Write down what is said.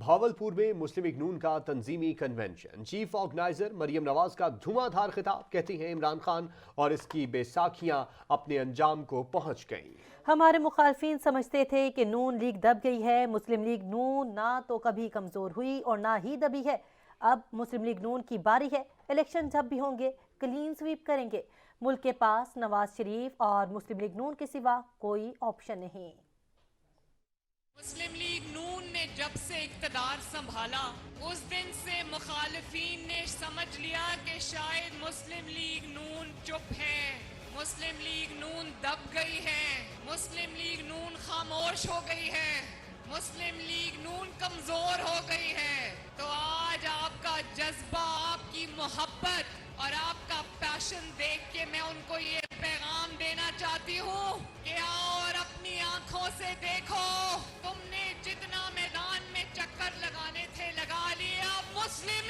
بھاولپور میں مسلم لیگ نون کا تنظیمی convention, chief organiser Maryam Nawaz کا دھواں دھار خطاب، کہتی ہیں عمران خان اور اس کی بے ساکھیاں اپنے انجام کو پہنچ گئیں۔ ہمارے مخالفین سمجھتے تھے کہ نون لیگ دب گئی ہے۔ مسلم لیگ نون نہ تو کبھی کمزور ہوئی اور نہ ہی دبی ہے۔ اب مسلم لیگ نون کی باری ہے، الیکشن جب بھی ہوں گے کلین سویپ کریں گے۔ ملک کے پاس نواز شریف اور مسلم لیگ نون کے سوا کوئی آپشن نہیں۔ مسلم لیگ نون نے جب سے اقتدار سنبھالا اس دن سے مخالفین نے سمجھ لیا کہ شاید مسلم لیگ نون چپ ہے، مسلم لیگ نون دب گئی ہے، مسلم لیگ نون خاموش ہو گئی ہے، مسلم لیگ نون کمزور ہو گئی ہے۔ تو آج آپ کا جذبہ، آپ کی محبت اور آپ کا پیشن دیکھ کے میں ان کو یہ پیغام دینا چاہتی ہوں کہ آؤ اور اپنی آنکھوں سے دیکھو، تم نے جتنا میدان میں چکر لگانے تھے لگا لیا۔ مسلم